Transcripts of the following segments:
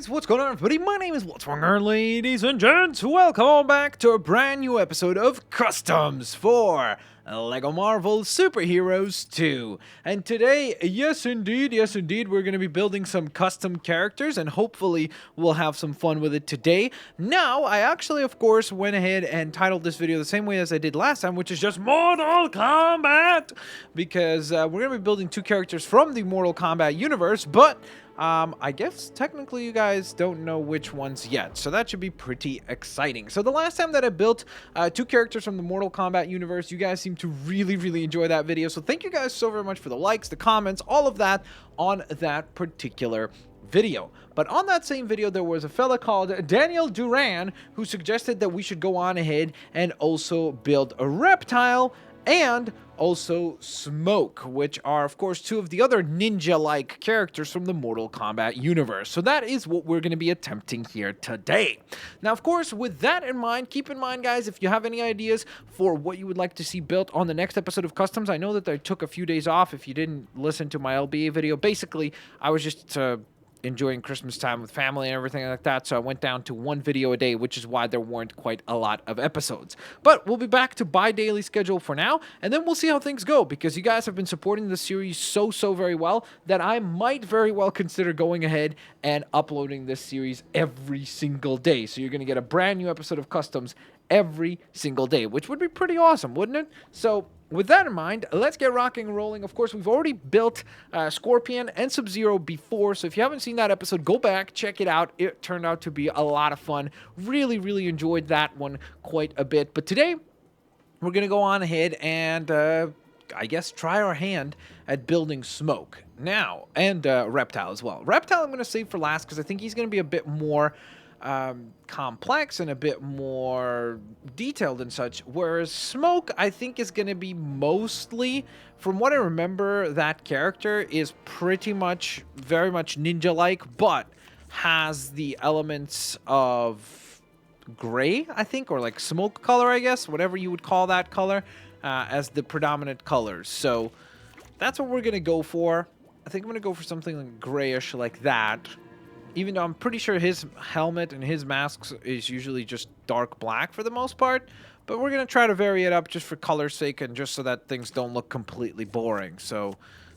guys, what's going on everybody? My name is Blitzwinger, ladies and gents. Welcome back to a brand new episode of Customs for LEGO Marvel Superheroes 2. And today, yes indeed, we're going to be building some custom characters and hopefully we'll have some fun with it today. Now, I actually, of course, went ahead and titled this video the same way as I did last time, which is just Mortal Kombat, because we're going to be building two characters from the Mortal Kombat universe, but I guess technically you guys don't know which ones yet, so that should be pretty exciting. So the last time that I built two characters from the Mortal Kombat universe, you guys seem to really enjoy that video, so thank you guys so very much for the likes, the comments, all of that on that particular video. But on that same video, there was a fella called Daniel Duran who suggested that we should go on ahead and also build a reptile and also Smoke, which are, of course, two of the other ninja-like characters from the Mortal Kombat universe. So that is what we're going to be attempting here today. Now, of course, with that in mind, keep in mind, guys, if you have any ideas for what you would like to see built on the next episode of Customs, I know that I took a few days off. If you didn't listen to my LBA video, basically, I was just enjoying Christmas time with family and everything like that, so I went down to one video a day, which is why there weren't quite a lot of episodes. But we'll be back to bi-daily schedule for now, and then we'll see how things go, because you guys have been supporting the series so very well that I might very well consider going ahead and uploading this series every single day. So you're going to get a brand new episode of Customs every single day, which would be pretty awesome, wouldn't it? So with that in mind, let's get rocking and rolling. Of course, we've already built Scorpion and Sub-Zero before, so if you haven't seen that episode, go back, check it out. It turned out to be a lot of fun. Really enjoyed that one quite a bit. But today, we're going to go on ahead and, I guess, try our hand at building Smoke. Now, and Reptile as well. Reptile I'm going to save for last because I think he's going to be a bit more complex and a bit more detailed and such, whereas Smoke I think is going to be mostly, from what I remember, that character is pretty much very much ninja like, but has the elements of gray, I think, or like smoke color, I guess, whatever you would call that color, as the predominant colors. So that's what we're going to go for. I think I'm going to go for something like grayish like that. Even though I'm pretty sure his helmet and his masks is usually just dark black for the most part. But we're going to try to vary it up just for color's sake and just so that things don't look completely boring. So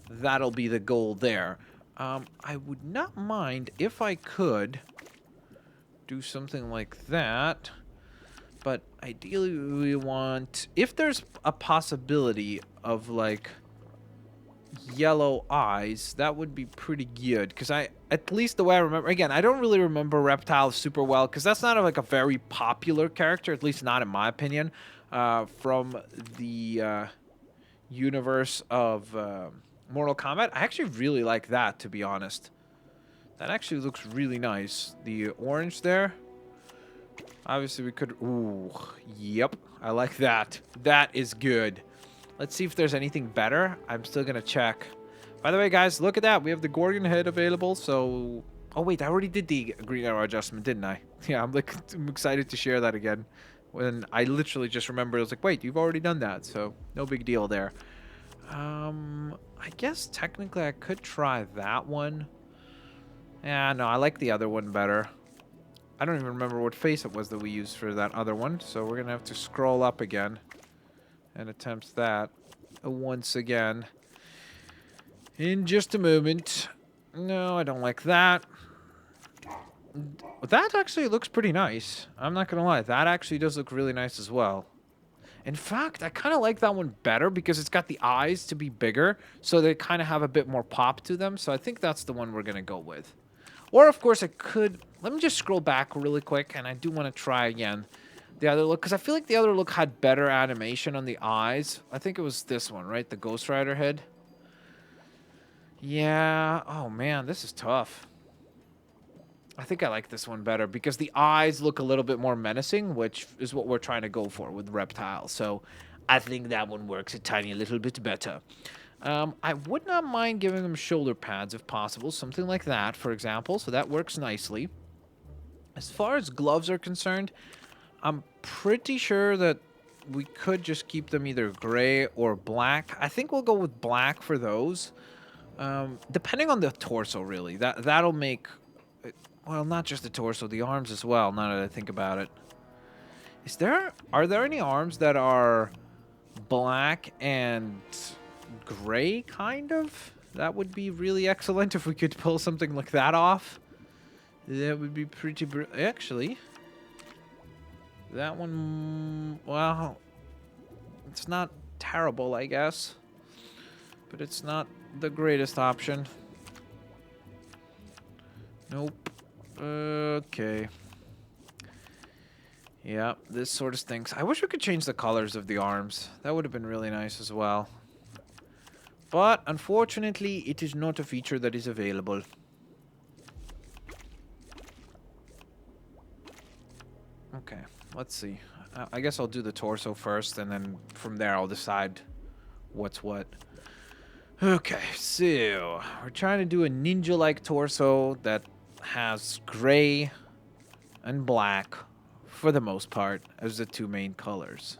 that'll be the goal there. I would not mind if I could do something like that. But ideally we want... If there's a possibility of like yellow eyes, that would be pretty good, because at least the way I remember, again, I don't really remember Reptile super well because that's not like a very popular character, at least not in my opinion, from the universe of Mortal Kombat. I actually really like that, to be honest. That actually looks really nice. The orange there, obviously we could, ooh, yep, I like that. That is good. Let's see if there's anything better. I'm still going to check. By the way, guys, look at that. We have the Gorgon Head available, so... Oh, wait, I already did the green arrow adjustment, didn't I? Yeah, I'm excited to share that again. When I literally just remembered, I was like, wait, you've already done that, so no big deal there. I guess technically I could try that one. Yeah, no, I like the other one better. I don't even remember what face it was that we used for that other one, so we're going to have to scroll up again and attempt that once again in just a moment. No, I don't like that. That actually looks pretty nice. I'm not gonna lie, that actually does look really nice as well. In fact, I kind of like that one better because it's got the eyes to be bigger, so they kind of have a bit more pop to them. So I think that's the one we're gonna go with. Or of course I could, let me just scroll back really quick, and I do want to try again the other look, because I feel like the other look had better animation on the eyes. I think it was this one, right? The Ghost Rider head. Yeah. Oh, man, this is tough. I think I like this one better because the eyes look a little bit more menacing, which is what we're trying to go for with Reptile. So I think that one works a tiny little bit better. I would not mind giving them shoulder pads if possible. Something like that, for example. So that works nicely. As far as gloves are concerned, I'm pretty sure that we could just keep them either gray or black. I think we'll go with black for those. Depending on the torso, really. That'll make Well, not just the torso, the arms as well, now that I think about it. Are there any arms that are black and gray, kind of? That would be really excellent if we could pull something like that off. That would be pretty actually, that one, well, it's not terrible, I guess. But it's not the greatest option. Nope. Okay. Yeah, this sort of stinks. I wish we could change the colors of the arms. That would have been really nice as well. But, unfortunately, it is not a feature that is available. Okay, let's see. I guess I'll do the torso first, and then from there I'll decide what's what. Okay, so we're trying to do a ninja-like torso that has gray and black, for the most part, as the two main colors.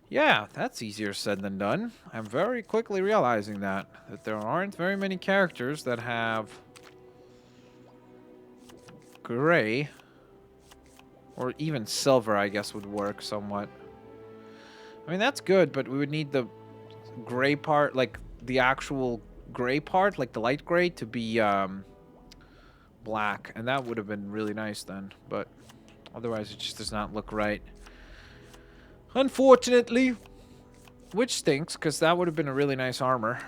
Yeah, that's easier said than done. I'm very quickly realizing that there aren't very many characters that have gray, or even silver, I guess, would work somewhat. I mean, that's good, but we would need the gray part, like the actual gray part, like the light gray, to be black, and that would have been really nice then, but otherwise it just does not look right, unfortunately, which stinks, because that would have been a really nice armor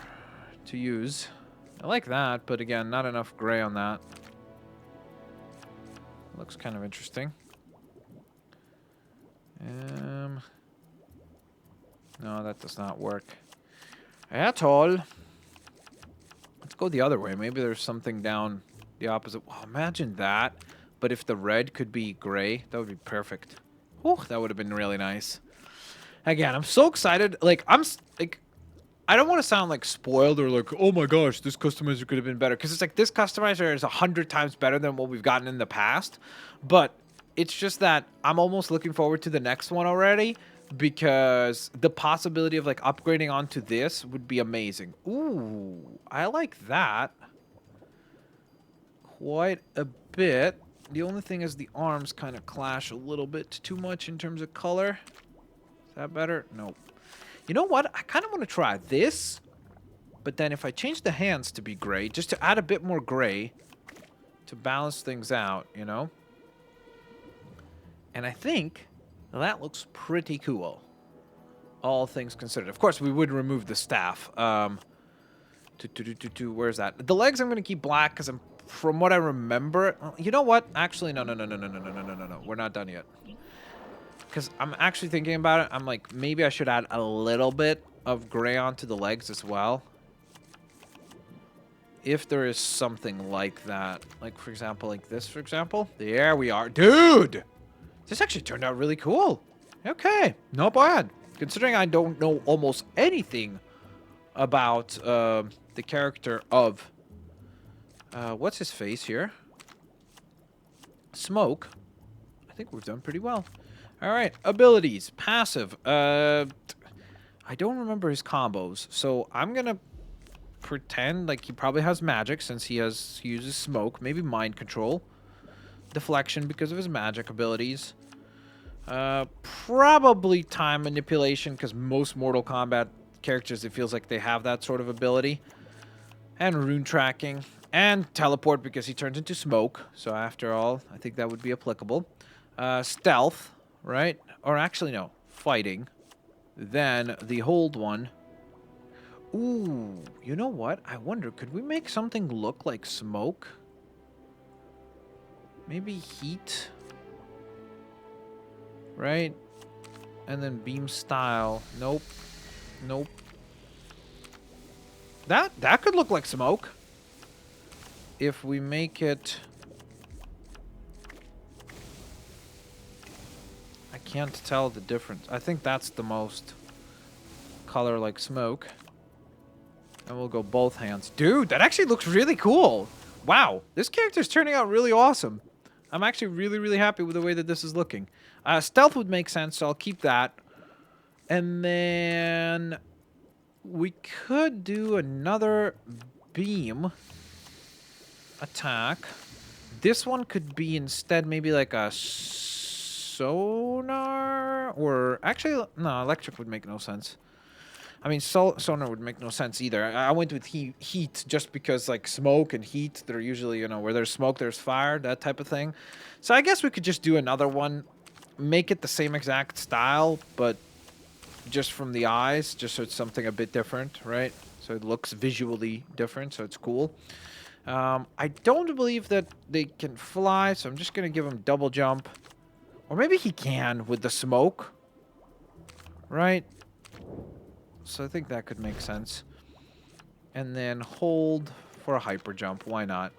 to use. I like that, but again, not enough gray on that. Looks kind of interesting. No, that does not work at all. Let's go the other way. Maybe there's something down the opposite. Oh, imagine that. But if the red could be gray, that would be perfect. Oh, that would have been really nice. Again, I'm so excited. Like, I don't want to sound like spoiled or like, oh my gosh, this customizer could have been better. Because it's like, this customizer is 100 times better than what we've gotten in the past. But it's just that I'm almost looking forward to the next one already. Because the possibility of like upgrading onto this would be amazing. Ooh, I like that quite a bit. The only thing is the arms kind of clash a little bit too much in terms of color. Is that better? Nope. You know what? I kind of want to try this. But then if I change the hands to be gray, just to add a bit more gray to balance things out, you know? And I think that looks pretty cool, all things considered. Of course, we would remove the staff. Where's that? The legs I'm going to keep black because from what I remember... You know what? Actually, no. We're not done yet. Because I'm actually thinking about it. I'm like, maybe I should add a little bit of gray onto the legs as well. If there is something like that. Like, for example, like this, for example. There we are. Dude! This actually turned out really cool. Okay, not bad. Considering I don't know almost anything about the character of... what's his face here? Smoke. I think we've done pretty well. Alright, abilities. Passive. I don't remember his combos, so I'm gonna pretend like he probably has magic since he uses smoke. Maybe mind control. Deflection because of his magic abilities. Probably time manipulation because most Mortal Kombat characters, it feels like they have that sort of ability. And rune tracking. And teleport because he turns into smoke. So after all, I think that would be applicable. Stealth, right? Or actually, no. Fighting. Then the hold one. Ooh, you know what? I wonder, could we make something look like smoke? Maybe heat, right? And then beam style. Nope. Nope. That could look like smoke. If we make it... I can't tell the difference. I think that's the most color like smoke. And we'll go both hands. Dude, that actually looks really cool. Wow, this character's turning out really awesome. I'm actually really, really happy with the way that this is looking. Stealth would make sense, so I'll keep that. And then we could do another beam attack. this one could be instead maybe like a sonar, or actually, no, electric would make no sense. I mean, sonar would make no sense either. I went with heat just because, like, smoke and heat, they're usually, you know, where there's smoke, there's fire, that type of thing. So I guess we could just do another one, make it the same exact style, but just from the eyes, just so it's something a bit different, right? So it looks visually different, so it's cool. I don't believe that they can fly, so I'm just going to give him double jump. Or maybe he can with the smoke, right? So I think that could make sense. And then hold for a hyper jump. Why not?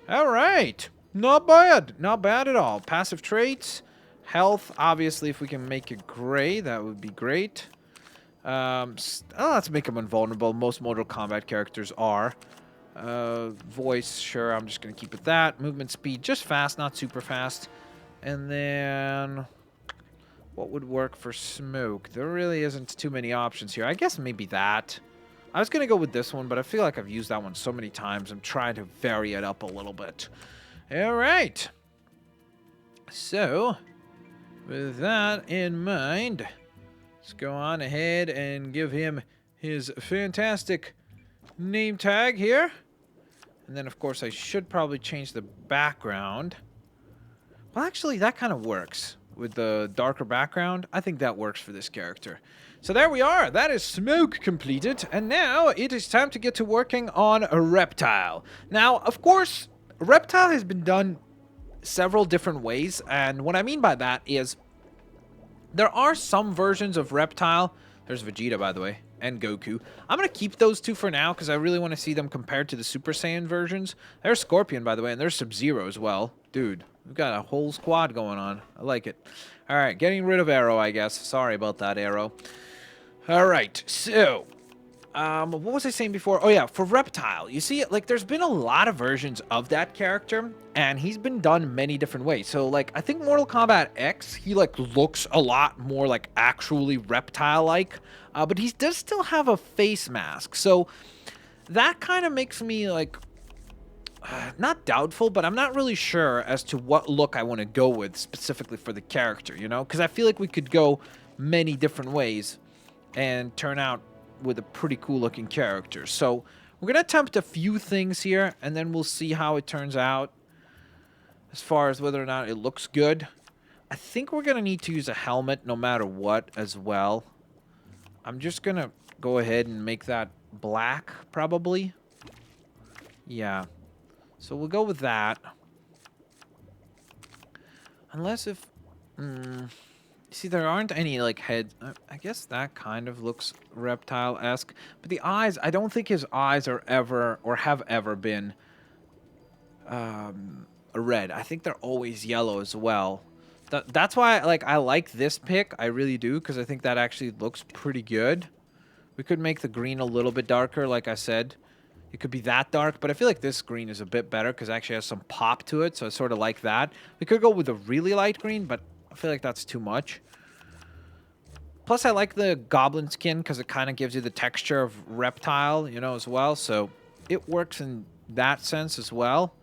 All right. Not bad. Not bad at all. Passive traits. Health. Obviously, if we can make it gray, that would be great. Let's make him invulnerable. Most Mortal Kombat characters are. Voice, sure. I'm just going to keep it that. Movement speed, just fast, not super fast. And then what would work for smoke? There really isn't too many options here. I guess maybe that. I was going to go with this one, but I feel like I've used that one so many times. I'm trying to vary it up a little bit. All right. So, with that in mind, let's go on ahead and give him his fantastic name tag here. And then, of course, I should probably change the background. Well, actually, that kind of works. With the darker background, I think that works for this character. So there we are. That is Smoke completed. And now it is time to get to working on a Reptile. Now, of course, Reptile has been done several different ways. And what I mean by that is there are some versions of Reptile. There's Vegeta, by the way, and Goku. I'm going to keep those two for now because I really want to see them compared to the Super Saiyan versions. There's Scorpion, by the way, and there's Sub-Zero as well. Dude, we've got a whole squad going on. I like it. All right, getting rid of Arrow, I guess. Sorry about that, Arrow. All right, so what was I saying before? Oh, yeah, for Reptile. You see, like, there's been a lot of versions of that character, and he's been done many different ways. So, like, I think Mortal Kombat X, he, like, looks a lot more, like, actually Reptile-like, but he does still have a face mask. So that kind of makes me, like, not doubtful, but I'm not really sure as to what look I want to go with specifically for the character, you know? Because I feel like we could go many different ways and turn out with a pretty cool looking character. So we're going to attempt a few things here, and then we'll see how it turns out as far as whether or not it looks good. I think we're going to need to use a helmet no matter what as well. I'm just going to go ahead and make that black, probably. Yeah. So we'll go with that. Unless if... see, there aren't any, like, heads. I guess that kind of looks Reptile-esque. But the eyes, I don't think his eyes are ever, or have ever been, red. I think they're always yellow as well. That's why, like, I like this pick. I really do, because I think that actually looks pretty good. We could make the green a little bit darker, like I said. It could be that dark, but I feel like this green is a bit better because it actually has some pop to it, so I sort of like that. We could go with a really light green, but I feel like that's too much. Plus, I like the Goblin skin because it kind of gives you the texture of Reptile, you know, as well. So it works in that sense as well.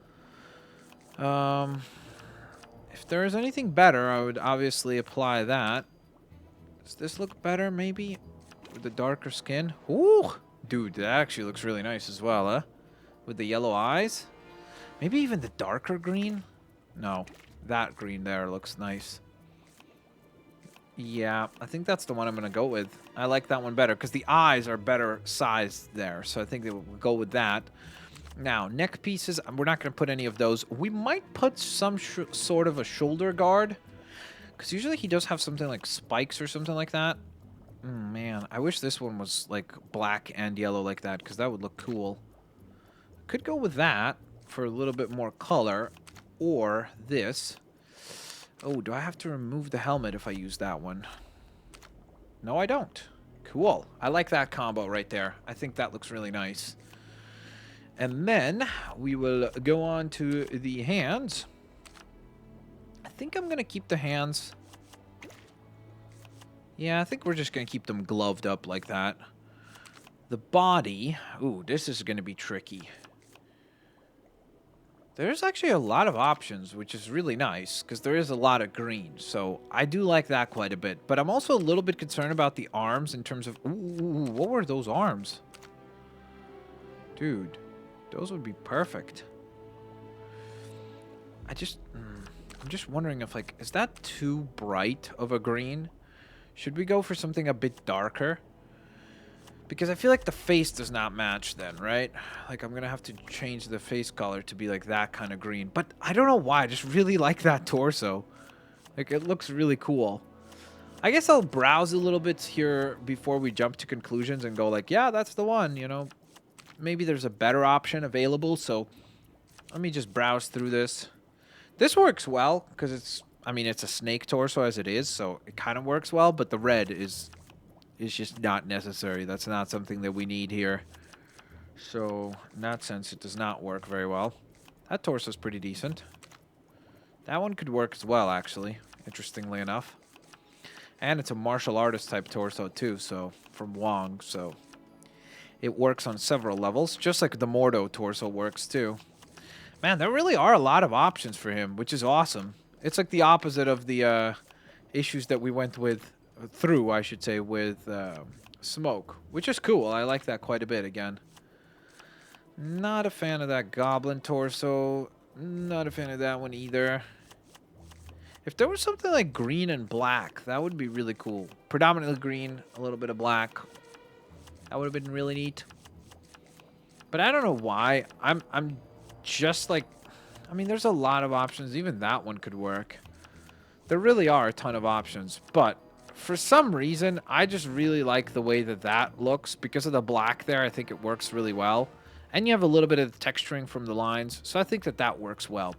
If there is anything better, I would obviously apply that. Does this look better, maybe? With the darker skin? Ooh! Dude, that actually looks really nice as well, huh? With the yellow eyes? Maybe even the darker green? No, that green there looks nice. Yeah, I think that's the one I'm going to go with. I like that one better because the eyes are better sized there. So I think we'll go with that. Now, neck pieces, we're not going to put any of those. We might put some sort of a shoulder guard because usually he does have something like spikes or something like that. Man, I wish this one was like black and yellow like that because that would look cool. Could go with that for a little bit more color, or this. Oh, do I have to remove the helmet if I use that one? No, I don't. Cool. I like that combo right there. I think that looks really nice. And then we will go on to the hands. I think I'm going to keep the hands. Yeah, I think we're just going to keep them gloved up like that. The body. Ooh, this is going to be tricky. There's actually a lot of options, which is really nice, because there is a lot of green, so I do like that quite a bit. But I'm also a little bit concerned about the arms in terms of... Ooh, what were those arms? Dude, those would be perfect. I'm just wondering if, like, is that too bright of a green? Should we go for something a bit darker? Because I feel like the face does not match then, right? Like, I'm going to have to change the face color to be like that kind of green. But I don't know why. I just really like that torso. Like, it looks really cool. I guess I'll browse a little bit here before we jump to conclusions and go like, yeah, that's the one, you know. Maybe there's a better option available, so let me just browse through this. This works well because it's, I mean, it's a snake torso as it is, so it kind of works well, but the red is just not necessary. That's not something that we need here. So, in that sense, it does not work very well. That torso is pretty decent. That one could work as well, actually, interestingly enough. And it's a martial artist type torso, too, so, from Wong, so it works on several levels, just like the Mordo torso works, too. Man, there really are a lot of options for him, which is awesome. It's like the opposite of the issues that we went through, I should say, with Smoke, which is cool. I like that quite a bit, again. Not a fan of that Goblin torso. Not a fan of that one either. If there was something like green and black, that would be really cool. Predominantly green, a little bit of black. That would have been really neat. But I don't know why. I'm just like... I mean, there's a lot of options. Even that one could work. There really are a ton of options. But for some reason, I just really like the way that that looks. Because of the black there, I think it works really well. And you have a little bit of texturing from the lines. So I think that that works well.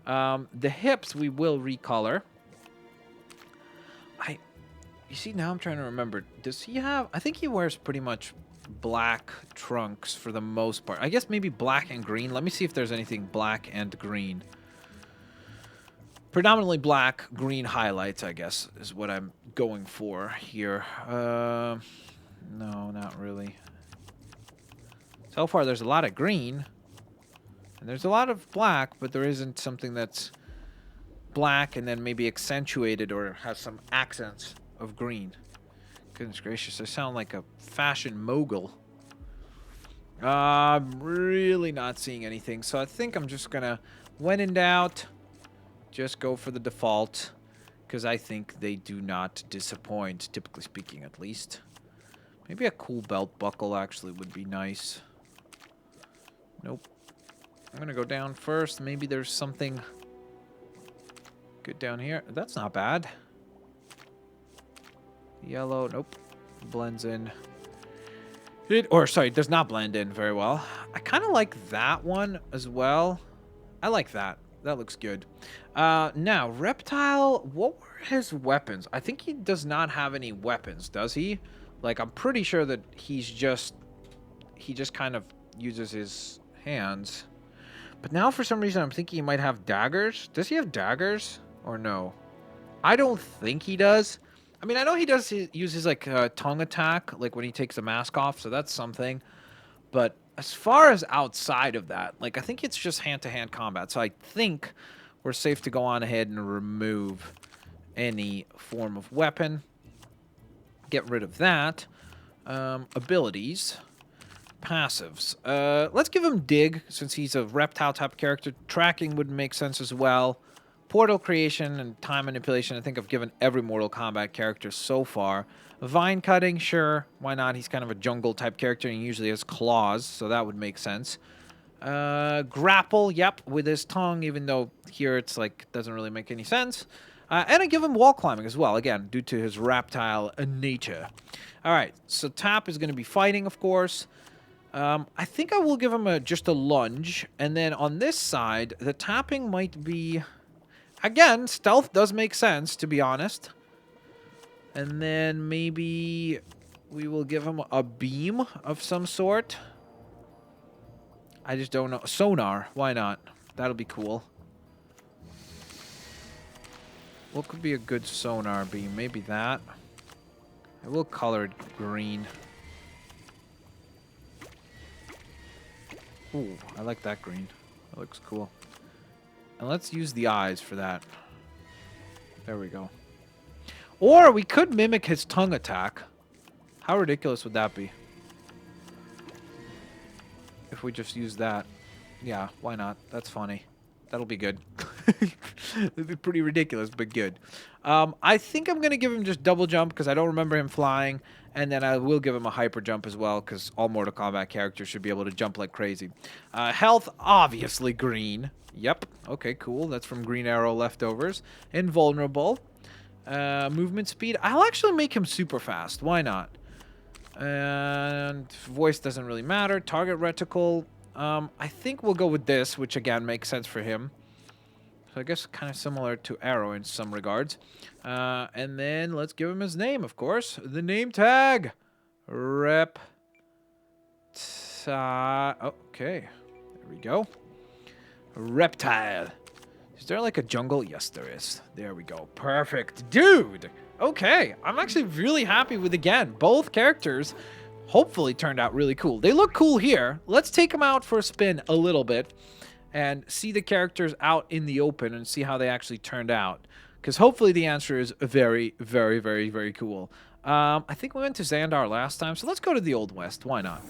The hips we will recolor. You see, now I'm trying to remember. Does he have... I think he wears pretty much black trunks for the most part. I guess maybe black and green. Let me see if there's anything black and green. Predominantly black, green highlights, I guess, is what I'm going for here. No, not really. So far, there's a lot of green. And there's a lot of black, but there isn't something that's black and then maybe accentuated or has some accents of green. Goodness gracious, I sound like a fashion mogul. I'm really not seeing anything, so I think I'm just gonna, when in doubt, just go for the default, because I think they do not disappoint, typically speaking at least. Maybe a cool belt buckle actually would be nice. Nope. I'm gonna go down first. Maybe there's something good down here. That's not bad. Yellow, nope. Blends in. Sorry, does not blend in very well. I kind of like that one as well. I like that. That looks good. Now, Reptile, what were his weapons? I think he does not have any weapons, does he? Like, I'm pretty sure that he just kind of uses his hands. But now, for some reason, I'm thinking he might have daggers. Does he have daggers? Or no? I don't think he does. I mean, I know he does use his, like, tongue attack, like, when he takes the mask off, so that's something. But as far as outside of that, like, I think it's just hand-to-hand combat. So I think we're safe to go on ahead and remove any form of weapon. Get rid of that. Abilities. Passives. Let's give him Dig, since he's a reptile type of character. Tracking would make sense as well. Portal creation and time manipulation, I think I've given every Mortal Kombat character so far. Vine cutting, sure, why not? He's kind of a jungle type character and he usually has claws, so that would make sense. Grapple, yep, with his tongue, even though here it's like, doesn't really make any sense. And I give him wall climbing as well, again, due to his reptile nature. Alright, so Tap is going to be fighting, of course. I think I will give him just a lunge, and then on this side, the tapping might be... Again, stealth does make sense, to be honest. And then maybe we will give him a beam of some sort. I just don't know. Sonar, why not? That'll be cool. What could be a good sonar beam? Maybe that. I will color it green. Ooh, I like that green. That looks cool. And let's use the eyes for that. There we go. Or we could mimic his tongue attack. How ridiculous would that be? If we just use that. Yeah, why not? That's funny. That'll be good. It'll be pretty ridiculous, but good. I think I'm going to give him just double jump because I don't remember him flying. And then I will give him a hyper jump as well because all Mortal Kombat characters should be able to jump like crazy. Health, obviously green. Yep. Okay, cool. That's from Green Arrow leftovers. Invulnerable. Movement speed. I'll actually make him super fast. Why not? And voice doesn't really matter. Target reticle. I think we'll go with this, which again makes sense for him. So I guess kind of similar to Arrow in some regards. And then let's give him his name, of course. The name tag. Reptile. Okay. There we go. Reptile. Is there like a jungle? Yes, there is. There we go. Perfect. Dude. Okay. I'm actually really happy with, again, both characters hopefully turned out really cool. They look cool here. Let's take them out for a spin a little bit and see the characters out in the open and see how they actually turned out. Because hopefully the answer is very, very, very, very cool. I think we went to Xandar last time, so let's go to the Old West. Why not?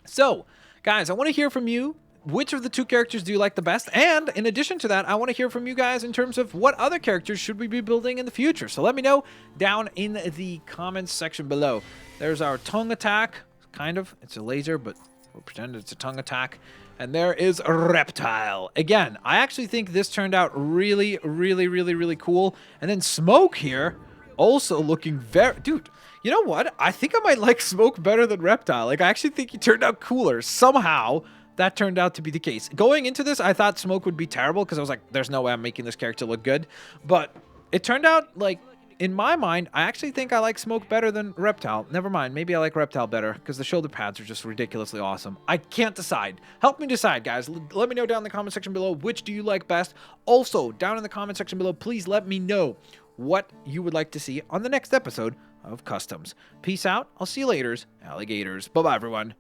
So, guys, I want to hear from you. Which of the two characters do you like the best? And in addition to that, I want to hear from you guys in terms of what other characters should we be building in the future. So let me know down in the comments section below. There's our tongue attack. Kind of. It's a laser, but we'll pretend it's a tongue attack. And there is a Reptile. Again, I actually think this turned out really, really, really, really cool. And then Smoke here also looking very... Dude, you know what? I think I might like Smoke better than Reptile. Like, I actually think he turned out cooler. Somehow, that turned out to be the case. Going into this, I thought Smoke would be terrible because I was like, there's no way I'm making this character look good. But it turned out, like, in my mind, I actually think I like Smoke better than Reptile. Never mind. Maybe I like Reptile better because the shoulder pads are just ridiculously awesome. I can't decide. Help me decide, guys. Let me know down in the comment section below which do you like best. Also, down in the comment section below, please let me know what you would like to see on the next episode of Customs. Peace out. I'll see you later, alligators. Bye-bye, everyone.